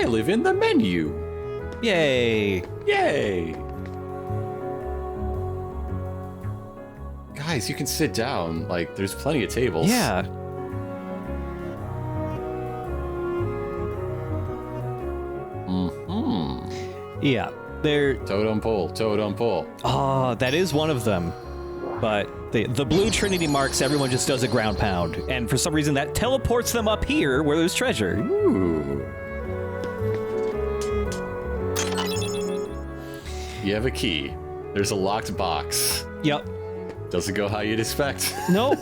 live in the menu. Yay! Yay! Guys, you can sit down. Like, there's plenty of tables. Yeah. Yeah. They're... Totem pole, totem pole. Oh, that is one of them. But the blue Trinity marks, everyone just does a ground pound. And for some reason, that teleports them up here where there's treasure. Ooh. You have a key. There's a locked box. Yep. Doesn't go how you'd expect. Nope.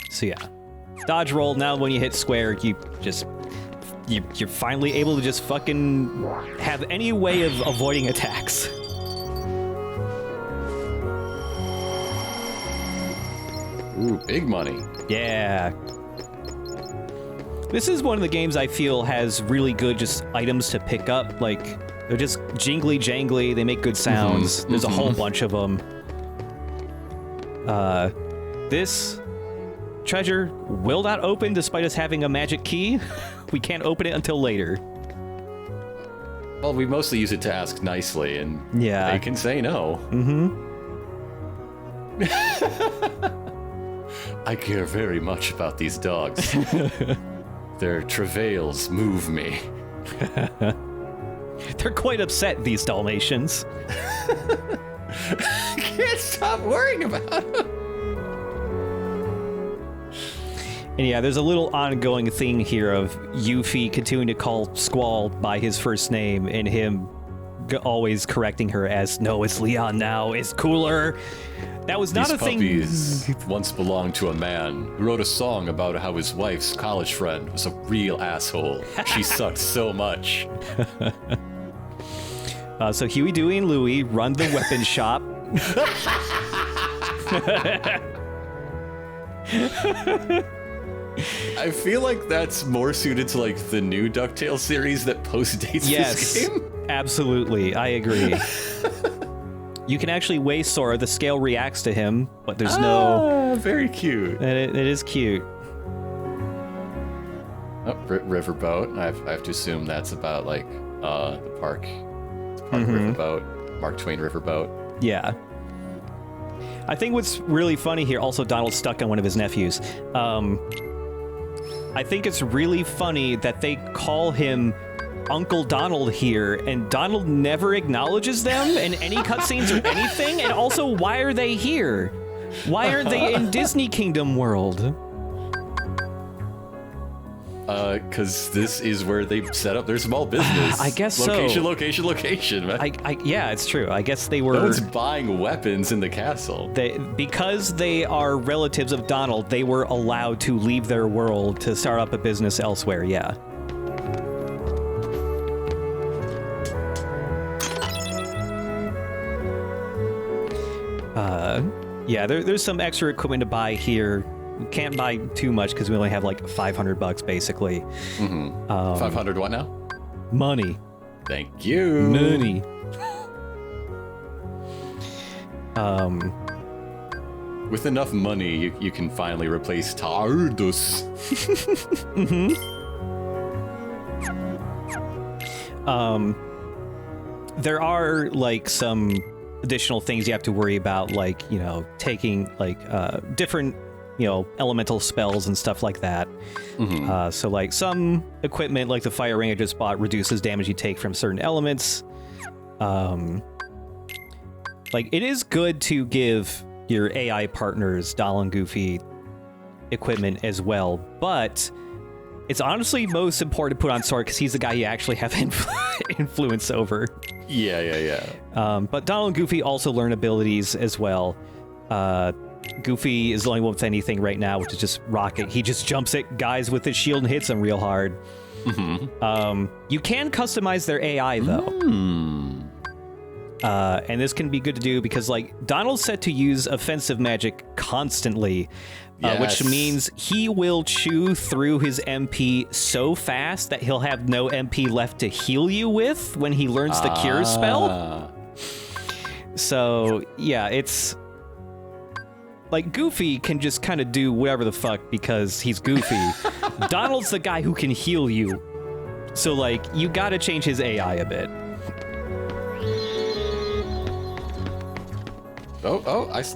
So yeah. Dodge roll, now when you hit square, you're finally able to just fucking have any way of avoiding attacks. Ooh, big money. Yeah. This is one of the games I feel has really good just items to pick up. Like, they're just jingly jangly, they make good sounds. There's a whole bunch of them. This treasure will not open despite us having a magic key. We can't open it until later. Well, we mostly use it to ask nicely, and yeah, they can say no. I care very much about these dogs. Their travails move me. They're quite upset, these Dalmatians. I can't stop worrying about them. And yeah, there's a little ongoing thing here of Yuffie continuing to call Squall by his first name and him always correcting her as, no, it's Leon now, it's cooler. That was not These a thing. These puppies once belonged to a man who wrote a song about how his wife's college friend was a real asshole. She sucked so much. So Huey, Dewey, and Louie run the weapon shop. I feel like that's more suited to like the new DuckTales series that postdates this game. Absolutely, I agree. You can actually weigh Sora. The scale reacts to him, but there's no... Very cute. It is cute. Oh, riverboat. I have to assume that's about like the park. It's park riverboat. Mark Twain riverboat. Yeah. I think what's really funny here, also Donald's stuck on one of his nephews. I think it's really funny that they call him Uncle Donald here, and Donald never acknowledges them in any cutscenes or anything. And also, why are they here? Why aren't they in Disney Kingdom World? Because this is where they set up their small business. I guess location, so. Location, man. Yeah, it's true. I guess they were... No one's buying weapons in the castle. Because they are relatives of Donald, they were allowed to leave their world to start up a business elsewhere, yeah. Yeah, there's some extra equipment to buy here. We can't buy too much because we only have like $500 basically. 500 what now? Money. Thank you. Money. With enough money, you can finally replace Tardus. There are like some additional things you have to worry about, like, you know, taking like different, you know, elemental spells and stuff like that. So like some equipment like the fire ring I just bought reduces damage you take from certain elements. Like it is good to give your AI partners, Donald and Goofy, equipment as well, but it's honestly most important to put on Sora because he's the guy you actually have influence over. Yeah. But Donald and Goofy also learn abilities as well. Goofy is the only one with anything right now, which is just Rocket. He just jumps at guys with his shield and hits them real hard. You can customize their AI, though. And this can be good to do because, like, Donald's set to use offensive magic constantly, which means he will chew through his MP so fast that he'll have no MP left to heal you with when he learns the Cure spell. So, yeah, it's like, Goofy can just kind of do whatever the fuck because he's Goofy. Donald's the guy who can heal you. So, like, you gotta change his AI a bit.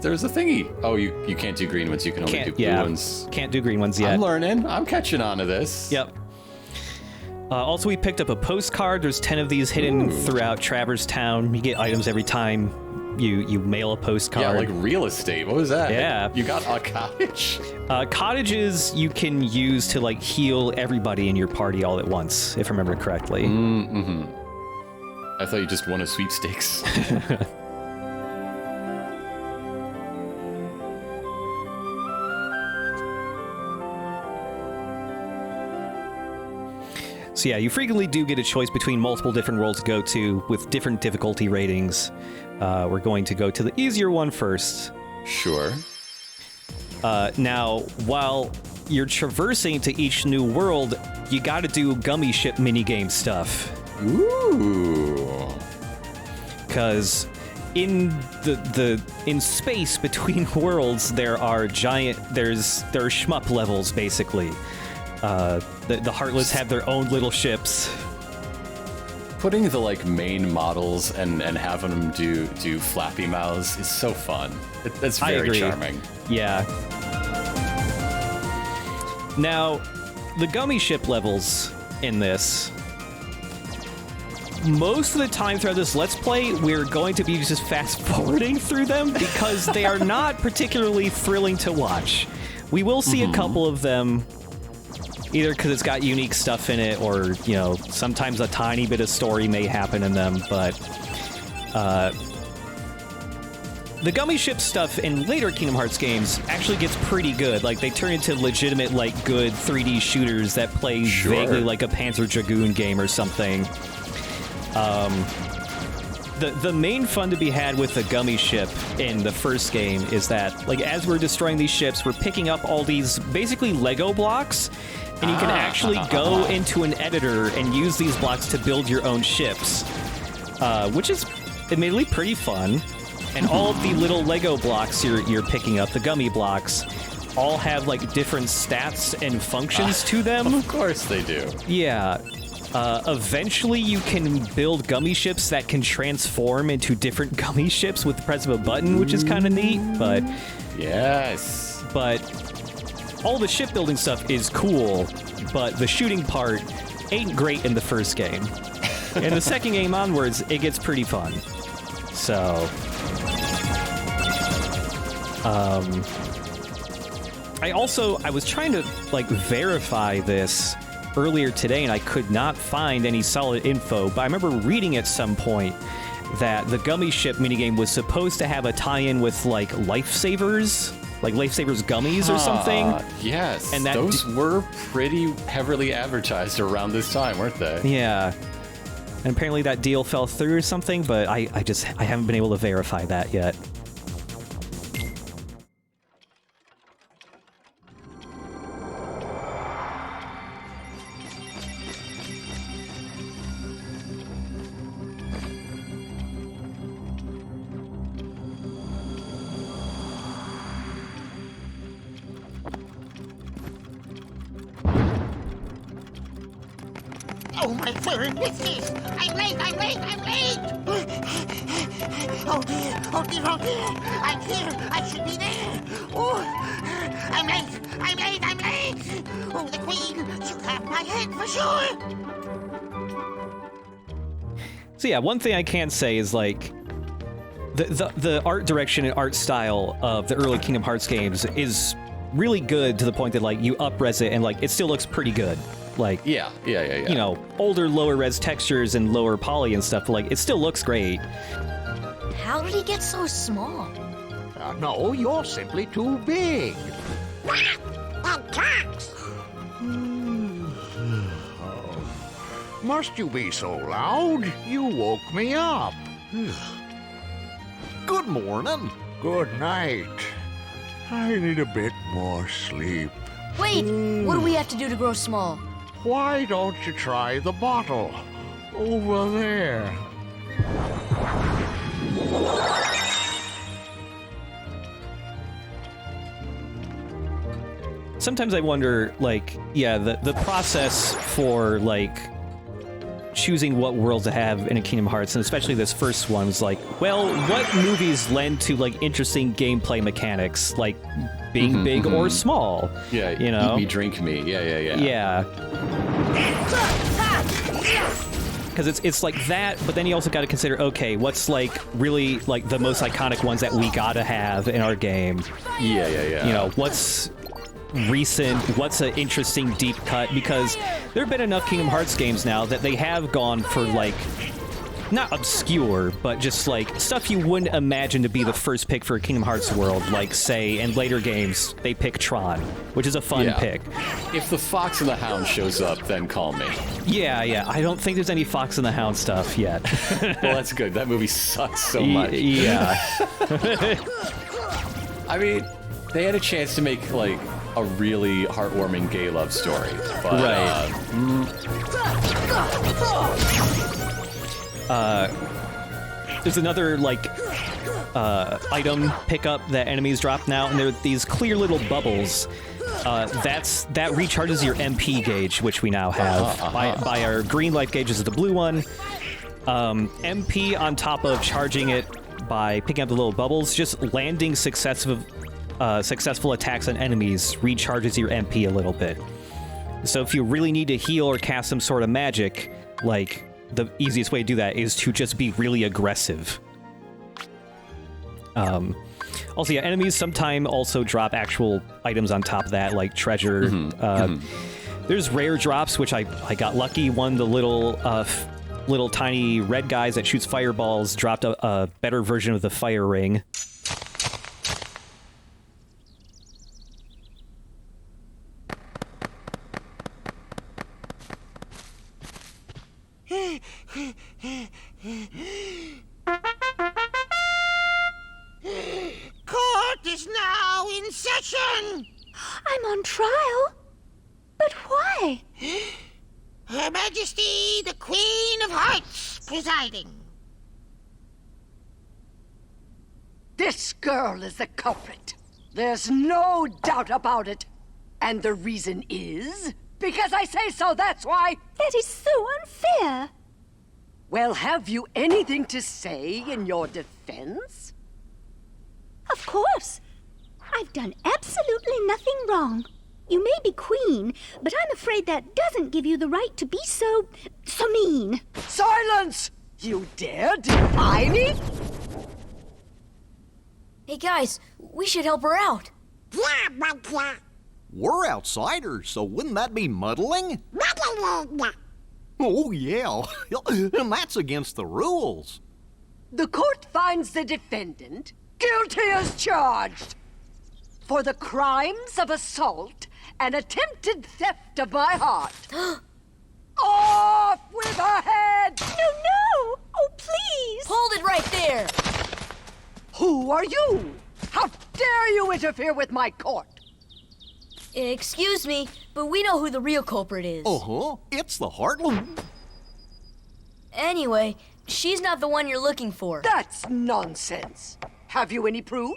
There's a thingy. Oh, you can't do green ones. You can only do blue ones. Can't do green ones yet. I'm learning. I'm catching on to this. Yep. Also, we picked up a postcard. There's 10 of these hidden throughout Traverse Town. You get items every time you mail a postcard. Yeah, like real estate. What was that? Yeah. You got a cottage? Cottages you can use to, like, heal everybody in your party all at once, if I remember correctly. Mm-hmm. I thought you just won a sweepstakes. So yeah, you frequently do get a choice between multiple different worlds to go to with different difficulty ratings. We're going to go to the easier one first. Sure. Now, while you're traversing to each new world, you gotta do gummy ship minigame stuff. Ooh. Because in in space between worlds, there are shmup levels, basically. The Heartless have their own little ships. Putting the, like, main models and having them do flappy mouths is so fun. That's very charming. Yeah. Now, the gummy ship levels in this, most of the time throughout this Let's Play, we're going to be just fast-forwarding through them because they are not particularly thrilling to watch. We will see a couple of them, either because it's got unique stuff in it, or, you know, sometimes a tiny bit of story may happen in them, but the gummy ship stuff in later Kingdom Hearts games actually gets pretty good. Like, they turn into legitimate, like, good 3D shooters that play vaguely like a Panzer Dragoon game or something. The main fun to be had with the gummy ship in the first game is that, like, as we're destroying these ships, we're picking up all these basically Lego blocks, and you can actually go into an editor and use these blocks to build your own ships, which is admittedly pretty fun. And all of the little Lego blocks you're picking up, the gummy blocks, all have, like, different stats and functions to them. Of course they do. Yeah. Eventually you can build gummy ships that can transform into different gummy ships with the press of a button, which is kind of neat, but... Yes. But all the shipbuilding stuff is cool, but the shooting part ain't great in the first game. In the second game onwards, it gets pretty fun. So... I was trying to, like, verify this earlier today, and I could not find any solid info, but I remember reading at some point that the gummy ship minigame was supposed to have a tie-in with, like, Lifesavers, like Lifesavers gummies or something. Yes, and those were pretty heavily advertised around this time, weren't they? Yeah. And apparently that deal fell through or something, but I haven't been able to verify that yet. Oh, my word, what's this? I'm late! Oh dear, oh dear, oh dear! I'm here! I should be there! Oh, I'm late! Oh, the Queen! She clapped my head for sure! So yeah, one thing I can say is, like, the art direction and art style of the early Kingdom Hearts games is really good to the point that, like, you up-res it and, like, it still looks pretty good. Like, yeah. You know, older, lower res textures and lower poly and stuff, but, like, it still looks great. How did he get so small? No, you're simply too big. That talks! Must you be so loud? You woke me up. Good morning. Good night. I need a bit more sleep. Wait, what do we have to do to grow small? Why don't you try the bottle? Over there. sometimes I wonder, like, yeah, the process for, like, choosing what world to have in a Kingdom Hearts, and especially this first one, was like, well, what movies lend to, like, interesting gameplay mechanics, like being big or small? Yeah, you know? Eat me, drink me. Yeah. Yeah. Because it's like that, but then you also got to consider, okay, what's like really like the most iconic ones that we gotta have in our game? Yeah. You know, what's recent, what's an interesting deep cut? Because there have been enough Kingdom Hearts games now that they have gone for like, not obscure, but just like stuff you wouldn't imagine to be the first pick for a Kingdom Hearts world. Like, say, in later games, they pick Tron, which is a fun pick. If the Fox and the Hound shows up, then call me. Yeah. I don't think there's any Fox and the Hound stuff yet. Well, that's good. That movie sucks so much. Yeah. I mean, they had a chance to make, like, a really heartwarming gay love story. But, right. There's another, like, item pickup that enemies drop now, and there are these clear little bubbles. That recharges your MP gauge, which we now have. By our green life gauges is the blue one. MP on top of charging it by picking up the little bubbles, just landing successful attacks on enemies recharges your MP a little bit. So if you really need to heal or cast some sort of magic, like, the easiest way to do that is to just be really aggressive. Also, yeah, enemies sometimes also drop actual items on top of that, like treasure. There's rare drops, which I got lucky. One of the little tiny red guys that shoots fireballs dropped a better version of the fire ring. Court is now in session. I'm on trial? But why? Her Majesty, the Queen of Hearts, presiding. This girl is the culprit. There's no doubt about it. And the reason is... because I say so, that's why. That is so unfair. Well, have you anything to say in your defense? Of course. I've done absolutely nothing wrong. You may be queen, but I'm afraid that doesn't give you the right to be so mean. Silence! You dare defy me? Hey guys, we should help her out. We're outsiders, so wouldn't that be muddling? Oh, yeah. And that's against the rules. The court finds the defendant guilty as charged for the crimes of assault and attempted theft of my heart. Off with her head! No! Oh, please! Hold it right there! Who are you? How dare you interfere with my court? Excuse me, but we know who the real culprit is. Uh-huh. It's the Heartland. Anyway, she's not the one you're looking for. That's nonsense. Have you any proof?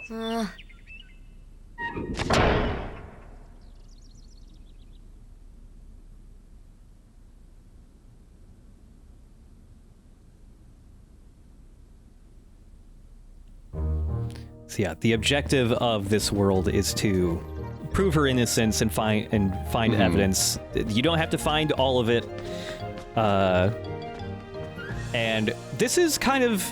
So yeah, the objective of this world is to prove her innocence and find evidence. You don't have to find all of it. And this is kind of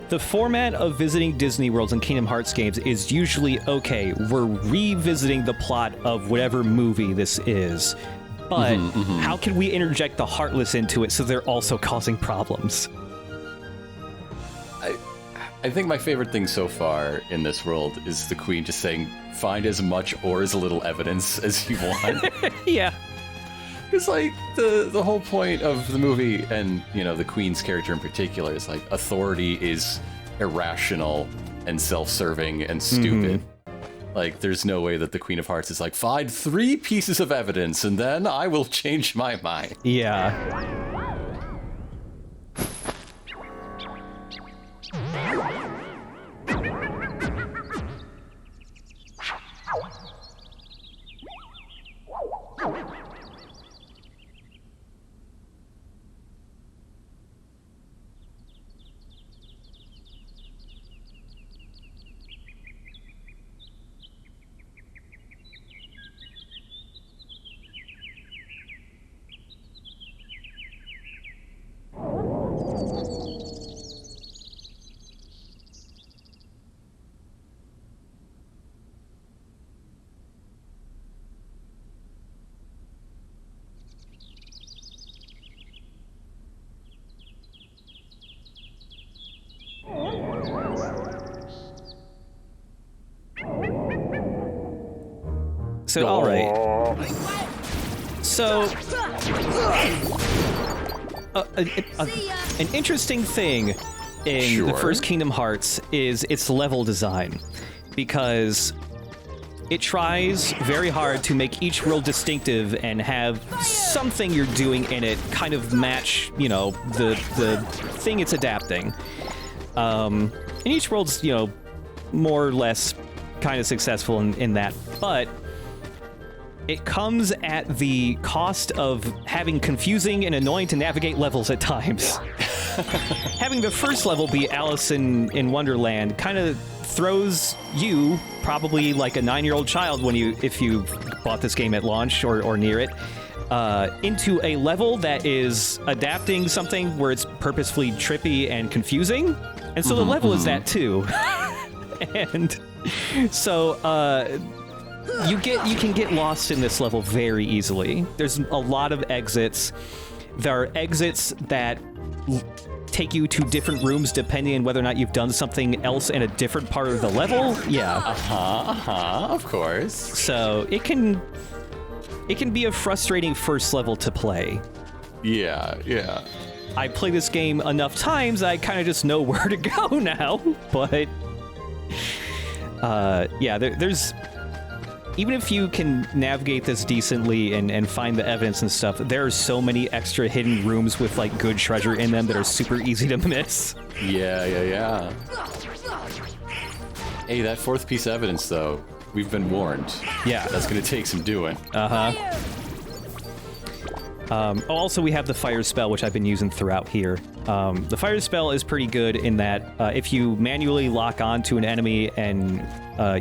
the format of visiting Disney worlds and Kingdom Hearts games is usually, okay, we're revisiting the plot of whatever movie this is, but how can we interject the Heartless into it so they're also causing problems? I think my favorite thing so far in this world is the Queen just saying, find as much or as little evidence as you want. Yeah. It's like the whole point of the movie, and you know the Queen's character in particular, is like authority is irrational and self-serving and stupid. Like there's no way that the Queen of Hearts is like, find 3 pieces of evidence and then I will change my mind. Yeah. So, all right. So, an interesting thing in the first Kingdom Hearts is its level design, because it tries very hard to make each world distinctive and have something you're doing in it kind of match, you know, the thing it's adapting. And each world's, you know, more or less kind of successful in that, but it comes at the cost of having confusing and annoying to navigate levels at times. Having the first level be Alice in Wonderland kind of throws you, probably like a 9-year-old child if you bought this game at launch or near it, into a level that is adapting something where it's purposefully trippy and confusing. And so the level is that too. And so you can get lost in this level very easily. There's a lot of exits. There are exits that take you to different rooms depending on whether or not you've done something else in a different part of the level. Yeah. Of course. So it can be a frustrating first level to play. Yeah. I play this game enough times I kind of just know where to go now. But yeah, there's, even if you can navigate this decently and find the evidence and stuff, there are so many extra hidden rooms with like good treasure in them that are super easy to miss. Yeah. Hey, that fourth piece of evidence, though, we've been warned. Yeah. That's gonna take some doing. Also, we have the fire spell, which I've been using throughout here. The fire spell is pretty good in that if you manually lock on to an enemy and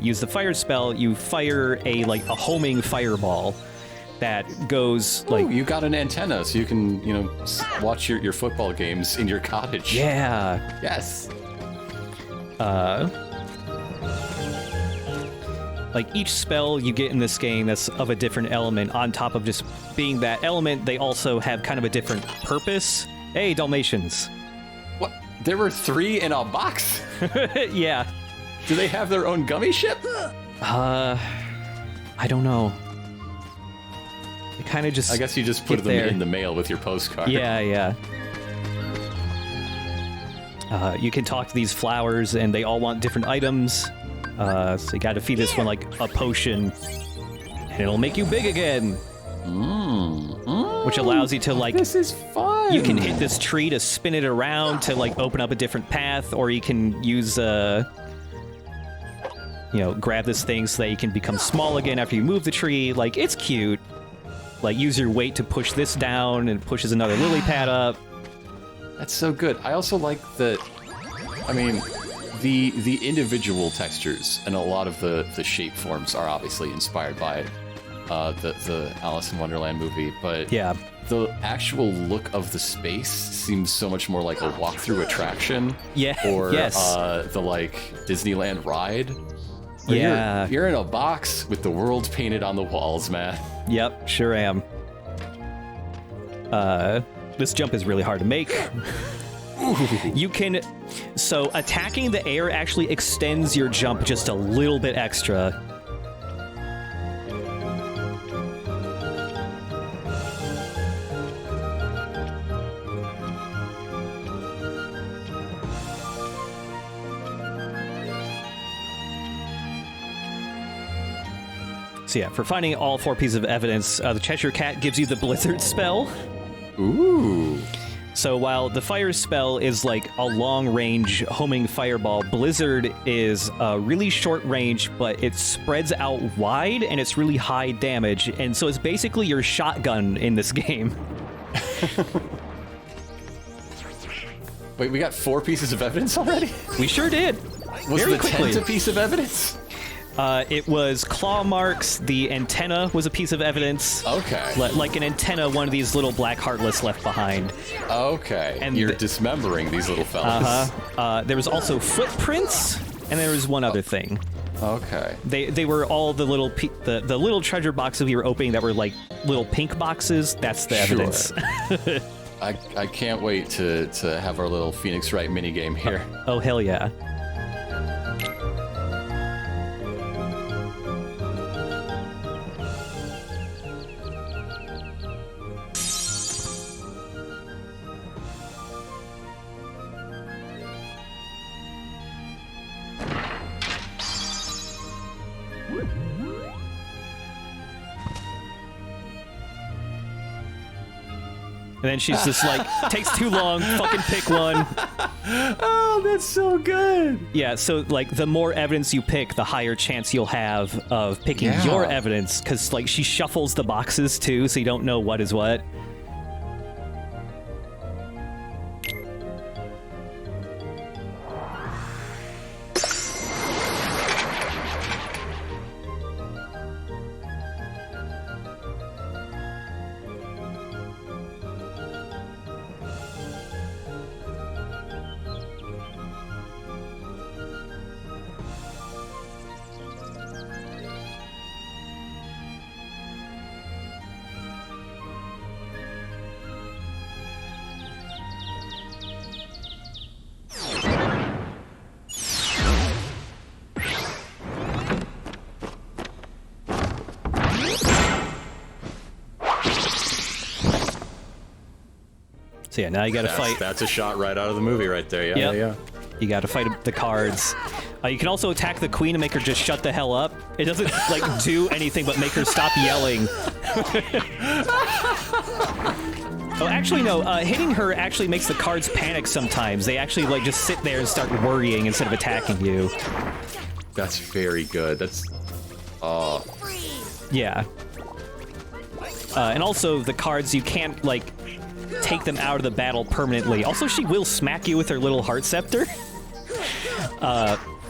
use the fire spell, you fire a homing fireball that goes like... Ooh, you got an antenna, so you can, watch your football games in your cottage. Yeah. Yes. Like, each spell you get in this game that's of a different element, on top of just being that element, they also have kind of a different purpose. Hey, Dalmatians. What? There were 3 in a box? Yeah. Do they have their own gummy ship? I don't know. They kind of just... I guess you just put them in the mail with your postcard. Yeah. You can talk to these flowers, and they all want different items. So you gotta feed this one like a potion, and it'll make you big again. Which allows you to This is fun. You can hit this tree to spin it around to open up a different path, or you can use grab this thing so that you can become small again after you move the tree. It's cute. Use your weight to push this down, and it pushes another lily pad up. That's so good. I also like the individual textures and a lot of the shape forms are obviously inspired by the Alice in Wonderland movie, but yeah, the actual look of the space seems so much more like a walkthrough attraction. Yeah. Or yes. The Disneyland ride. Yeah. You're in a box with the world painted on the walls, man. Yep, sure am. This jump is really hard to make. You can... So, attacking the air actually extends your jump just a little bit extra. So yeah, for finding all 4 pieces of evidence, the Cheshire Cat gives you the Blizzard spell. Ooh. So while the fire spell is like a long-range homing fireball, Blizzard is a really short range, but it spreads out wide and it's really high damage, and so it's basically your shotgun in this game. Wait, we got 4 pieces of evidence already? We sure did. Was Very the quickly. tent a piece of evidence? It was claw marks. The antenna was a piece of evidence. Okay. Like an antenna, one of these little black heartless left behind. Okay. And you're dismembering these little fellas. There was also footprints, and there was one other thing. Okay. They were all the little the little treasure boxes we were opening that were like little pink boxes. That's the evidence. I can't wait to have our little Phoenix Wright minigame here. Oh, hell yeah. then she's just like, takes too long, fucking pick one. Oh, that's so good. Yeah, so like the more evidence you pick, the higher chance you'll have of picking your evidence, because like she shuffles the boxes too, so you don't know what is what. So yeah, now you gotta fight. That's a shot right out of the movie right there. Yeah, yeah. You gotta fight the cards. You can also attack the queen and make her just shut the hell up. It doesn't like do anything but make her stop yelling. Oh, actually no. Hitting her actually makes the cards panic sometimes. They actually like just sit there and start worrying instead of attacking you. That's very good. That's yeah. And also the cards, you can't like take them out of the battle permanently. Also, she will smack you with her little heart scepter.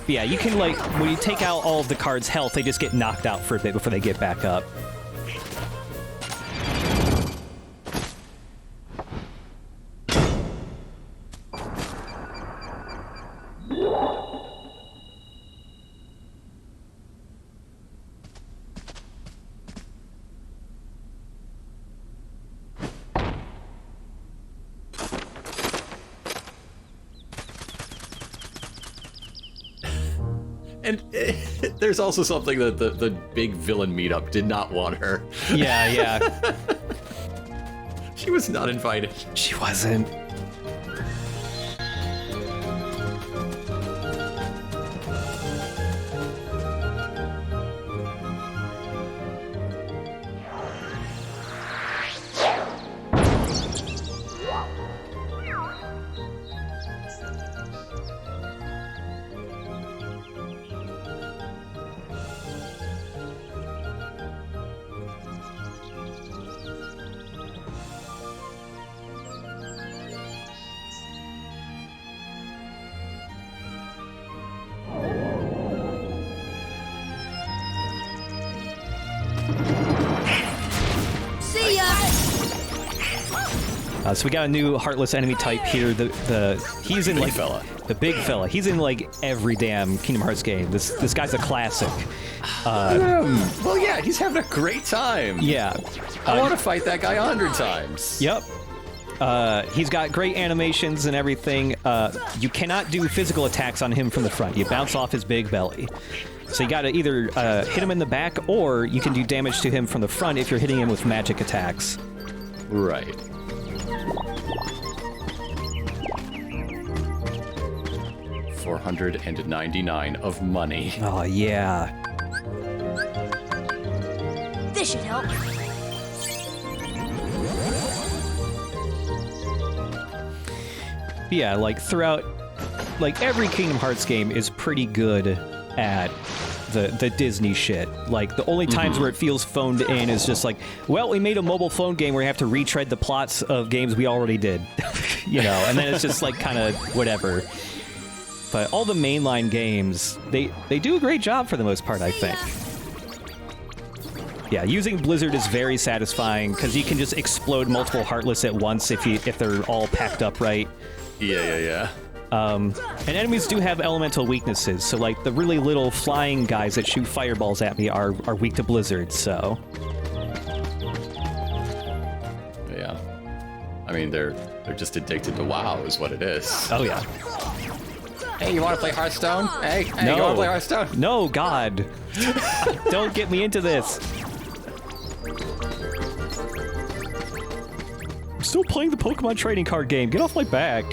Yeah, you can like, when you take out all of the cards' health, they just get knocked out for a bit before they get back up. And there's also something that the big villain meetup did not want her. Yeah, yeah. She was not invited. She wasn't. So we got a new heartless enemy type here. He's in like the big fella. He's in like every damn Kingdom Hearts game. This guy's a classic. Well, yeah, he's having a great time. Yeah, I want to fight that guy 100 times. Yep. He's got great animations and everything. You cannot do physical attacks on him from the front. You bounce off his big belly. So you gotta either hit him in the back, or you can do damage to him from the front if you're hitting him with magic attacks. Right. $499 of money. Oh, yeah. This should help. Yeah, like throughout, like every Kingdom Hearts game is pretty good at the Disney shit. Like the only times where it feels phoned in is just like, well, we made a mobile phone game where you have to retread the plots of games we already did, you know, and then it's just like kind of whatever. But all the mainline games, they do a great job for the most part, I think. Yeah, using Blizzard is very satisfying because you can just explode multiple Heartless at once if they're all packed up right. Yeah. And enemies do have elemental weaknesses, so like the really little flying guys that shoot fireballs at me are weak to Blizzard, so... Yeah. I mean, they're just addicted to WoW is what it is. Oh, yeah. Hey, you want to play Hearthstone? Hey, no. You want to play Hearthstone? No, God. Don't get me into this. I'm still playing the Pokemon trading card game. Get off my back.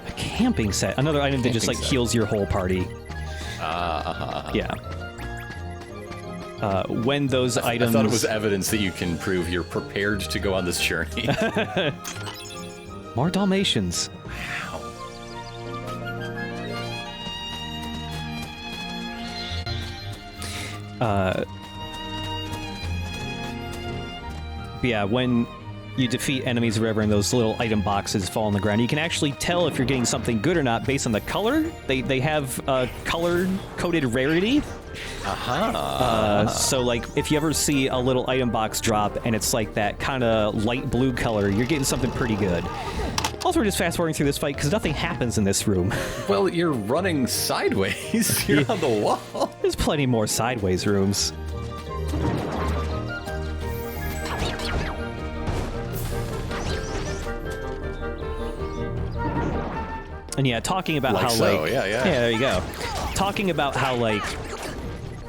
A camping set. Another item that just like heals your whole party. Yeah. When those items... I thought it was evidence that you can prove you're prepared to go on this journey. More Dalmatians. Yeah, when you defeat enemies or whatever and those little item boxes fall on the ground, you can actually tell if you're getting something good or not based on the color. They have color-coded rarity. So, like, if you ever see a little item box drop and it's like that kind of light blue color, you're getting something pretty good. Also, we're just fast-forwarding through this fight because nothing happens in this room. Well, you're running sideways. You're on the wall. There's plenty more sideways rooms. And yeah, talking about how, like... Yeah, there you go. Talking about how, like...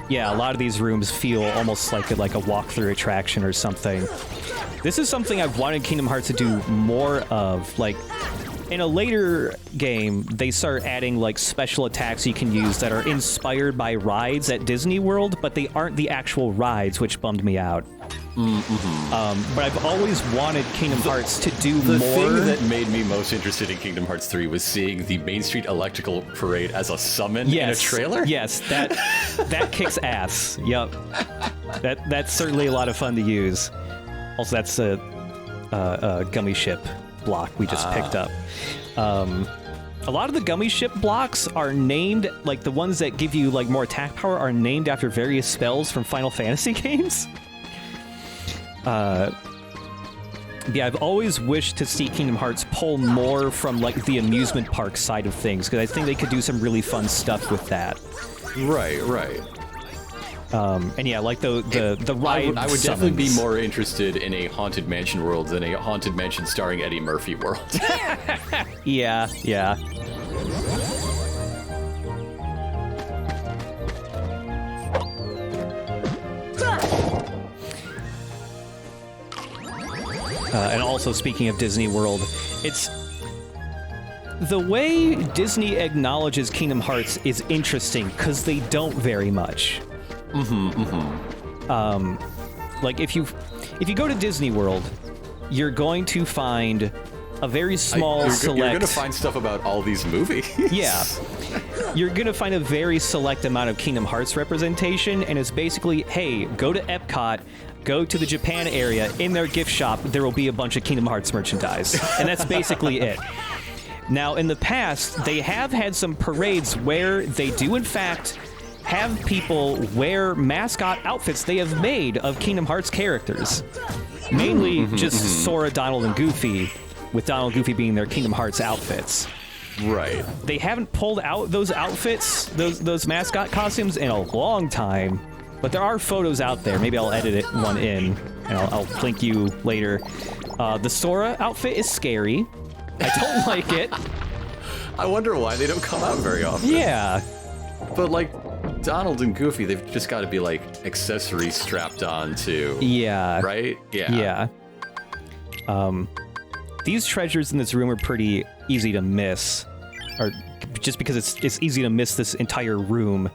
Yeah, a lot of these rooms feel almost like a walkthrough attraction or something. This is something I've wanted Kingdom Hearts to do more of. Like, in a later game, they start adding, like, special attacks you can use that are inspired by rides at Disney World, but they aren't the actual rides, which bummed me out. But I've always wanted Kingdom Hearts to do the more. The thing that made me most interested in Kingdom Hearts 3 was seeing the Main Street Electrical Parade as a summon in a trailer. Yes, that kicks ass. Yep. That's certainly a lot of fun to use. Also, that's a gummy ship block we just picked up. A lot of the gummy ship blocks are named, like the ones that give you like more attack power are named after various spells from Final Fantasy games. Yeah, I've always wished to see Kingdom Hearts pull more from like the amusement park side of things, because I think they could do some really fun stuff with that. Right. And yeah, like the ride. I would definitely be more interested in a Haunted Mansion world than a Haunted Mansion starring Eddie Murphy world. Yeah. And also, speaking of Disney World, it's... The way Disney acknowledges Kingdom Hearts is interesting, because they don't very much. Like, if you go to Disney World, you're going to find a very small select... You're going to find stuff about all these movies. Yeah. You're going to find a very select amount of Kingdom Hearts representation, and it's basically, hey, go to Epcot, go to the Japan area, in their gift shop, there will be a bunch of Kingdom Hearts merchandise. And that's basically it. Now, in the past, they have had some parades where they do, in fact, have people wear mascot outfits they have made of Kingdom Hearts characters. Mainly just Sora, Donald, and Goofy, with Donald and Goofy being their Kingdom Hearts outfits. Right. They haven't pulled out those outfits, those mascot costumes, in a long time. But there are photos out there. Maybe I'll edit one in, and I'll link you later. The Sora outfit is scary. I don't like it. I wonder why they don't come out very often. Yeah. But, like, Donald and Goofy, they've just got to be, like, accessories strapped on, too. Yeah. Right? Yeah. These treasures in this room are pretty easy to miss. Or just because it's easy to miss this entire room.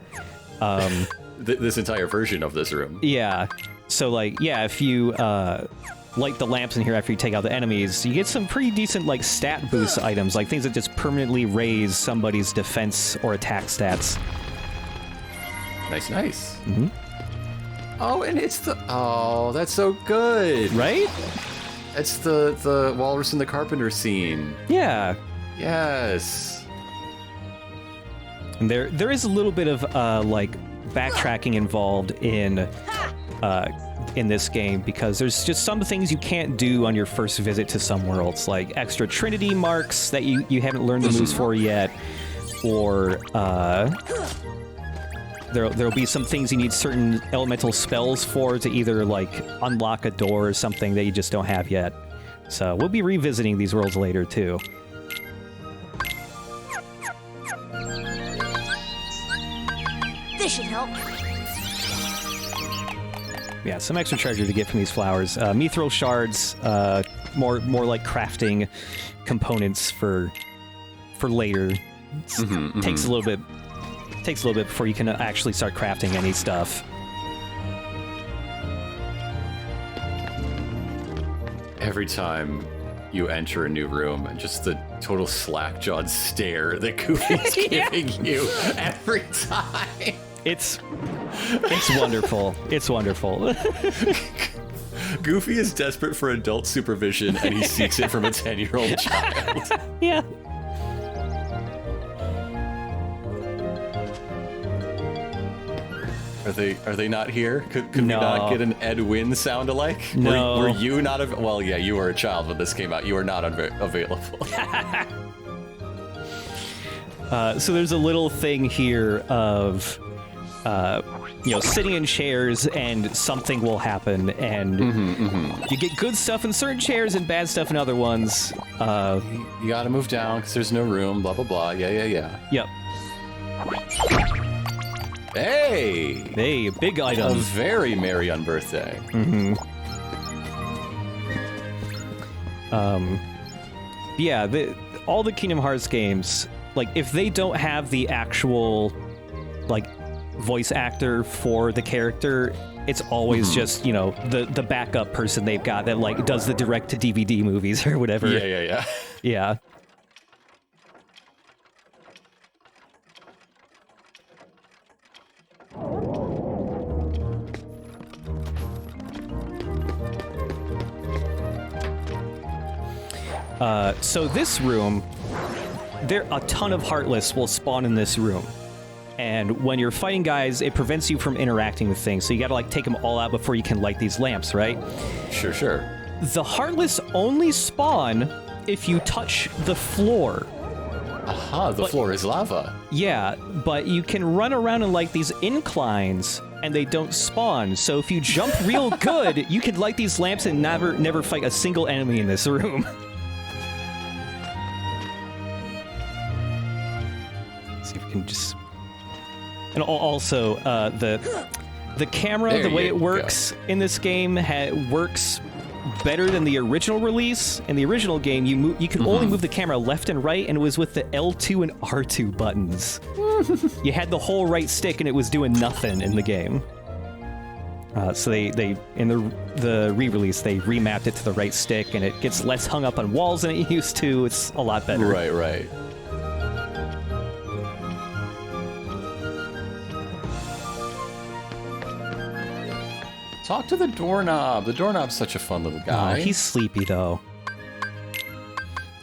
This entire version of this room. Yeah. So, like, yeah, if you light the lamps in here after you take out the enemies, you get some pretty decent, like, stat boost items, like things that just permanently raise somebody's defense or attack stats. Nice. Oh, and it's the... Oh, that's so good. Right? It's the Walrus and the Carpenter scene. Yeah. Yes. And there is a little bit of, like, backtracking involved in this game, because there's just some things you can't do on your first visit to some worlds, like extra Trinity marks that you haven't learned the moves for yet, or there'll be some things you need certain elemental spells for to either, like, unlock a door or something that you just don't have yet. So we'll be revisiting these worlds later, too. This should help. Yeah, some extra treasure to get from these flowers. Mithril shards, more like crafting components for later. Takes a little takes a little bit before you can actually start crafting any stuff. Every time you enter a new room, and just the total slack-jawed stare that Goofy's giving you every time. It's wonderful. It's wonderful. Goofy is desperate for adult supervision, and he seeks it from a 10-year-old child. Yeah. Are they not here? Could we No. not get an Ed Wynn sound alike? No. Were you not? Well, yeah, you were a child when this came out. You were not available. So there's a little thing here of, sitting in chairs and something will happen, and you get good stuff in certain chairs and bad stuff in other ones. You gotta move down because there's no room. Blah blah blah. Yeah. Yep. Hey, big a items. very merry unbirthday. Yeah, all the Kingdom Hearts games, like, if they don't have the actual, like, voice actor for the character, it's always just, the backup person they've got that, like, does the direct-to-DVD movies or whatever. Yeah. Yeah. So this room, a ton of Heartless will spawn in this room. And when you're fighting guys, it prevents you from interacting with things. So you gotta, like, take them all out before you can light these lamps, right? Sure. The Heartless only spawn if you touch the floor. Aha, the floor is lava. Yeah, but you can run around in, like, these inclines, and they don't spawn. So if you jump real good, you can light these lamps and never fight a single enemy in this room. See if we can just... And also, the camera, There the way you it works in this game, works better than the original release. In the original game, you could only move the camera left and right, and it was with the L2 and R2 buttons. You had the whole right stick, and it was doing nothing in the game. So they in the re-release, they remapped it to the right stick, and it gets less hung up on walls than it used to. It's a lot better. Right. Talk to the doorknob. The doorknob's such a fun little guy. He's sleepy, though.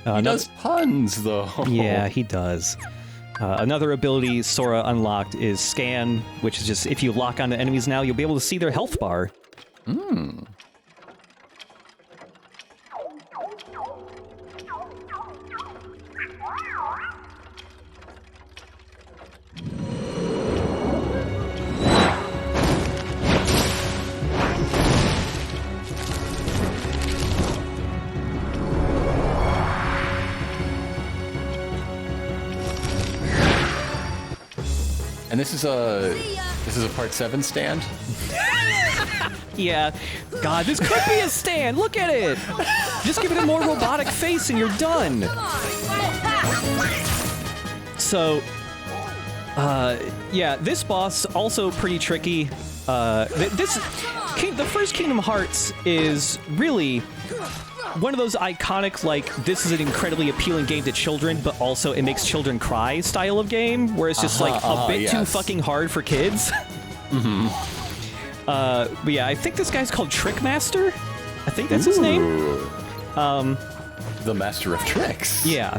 He does puns, though. Yeah, he does. Another ability Sora unlocked is Scan, which is just, if you lock onto enemies now, you'll be able to see their health bar. And this is a part 7 stand? Yeah. God, this could be a stand. Look at it. Just give it a more robotic face and you're done. So, yeah, this boss also pretty tricky. The first Kingdom Hearts is really one of those iconic, like, this is an incredibly appealing game to children, but also it makes children cry style of game, where it's just like a bit too fucking hard for kids. But yeah, I think this guy's called Trickmaster. I think that's his name. The Master of Tricks. Yeah.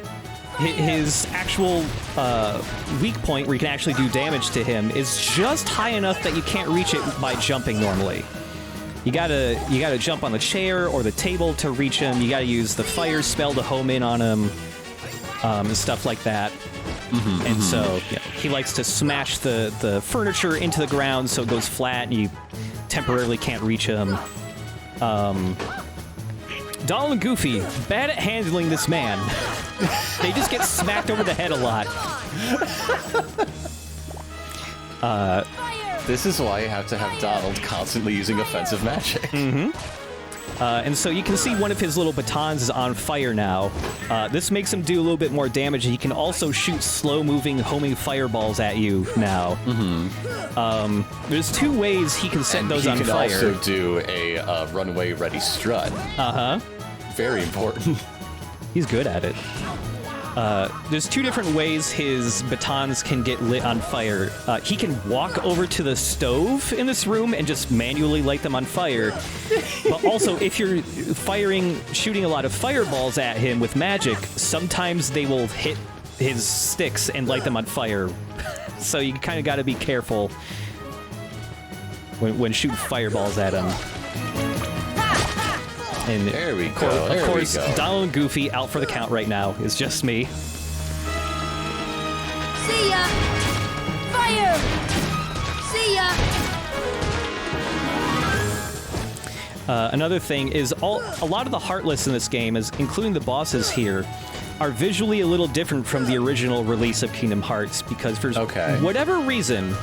His actual weak point, where you can actually do damage to him, is just high enough that you can't reach it by jumping normally. You gotta jump on the chair or the table to reach him. You gotta use the fire spell to home in on him, and stuff like that. And so he likes to smash the furniture into the ground so it goes flat and you temporarily can't reach him. Donald and Goofy, bad at handling this man. They just get smacked over the head a lot. This is why you have to have Donald constantly using offensive magic. And so you can see one of his little batons is on fire now. This makes him do a little bit more damage, and he can also shoot slow-moving, homing fireballs at you now. There's 2 ways he can set those on fire. He can also do a runway ready strut. Very important. He's good at it. There's 2 different ways his batons can get lit on fire. He can walk over to the stove in this room and just manually light them on fire. But also, if you're shooting a lot of fireballs at him with magic, sometimes they will hit his sticks and light them on fire. So you kind of got to be careful when shooting fireballs at him. And there we go. Of course, Donald and Goofy out for the count right now. It's just me. See ya! Fire! See ya! Another thing is a lot of the Heartless in this game, including the bosses here, are visually a little different from the original release of Kingdom Hearts because for whatever reason,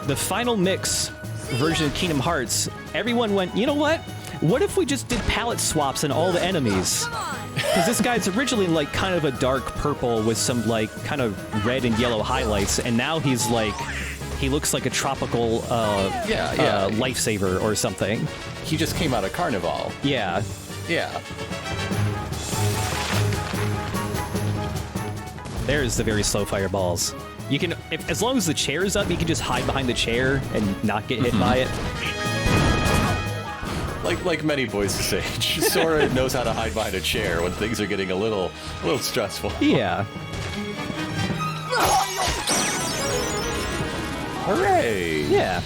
the final mix version of Kingdom Hearts, everyone went, you know what? What if we just did palette swaps in all the enemies? Because this guy's originally like kind of a dark purple with some like kind of red and yellow highlights, and now he's like, he looks like a tropical lifesaver or something. He just came out of Carnival. Yeah. Yeah. There's the very slow fireballs. You can, as long as the chair is up, you can just hide behind the chair and not get hit by it. Like many boys his age, Sora knows how to hide behind a chair when things are getting a little stressful. Yeah. Hooray! Yeah.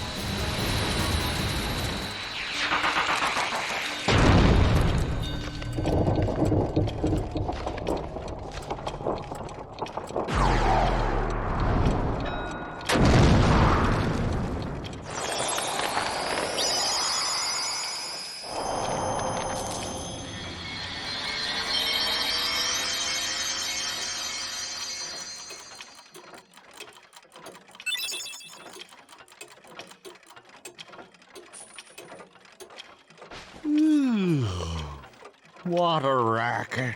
What a racket.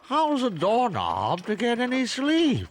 How's a doorknob to get any sleep?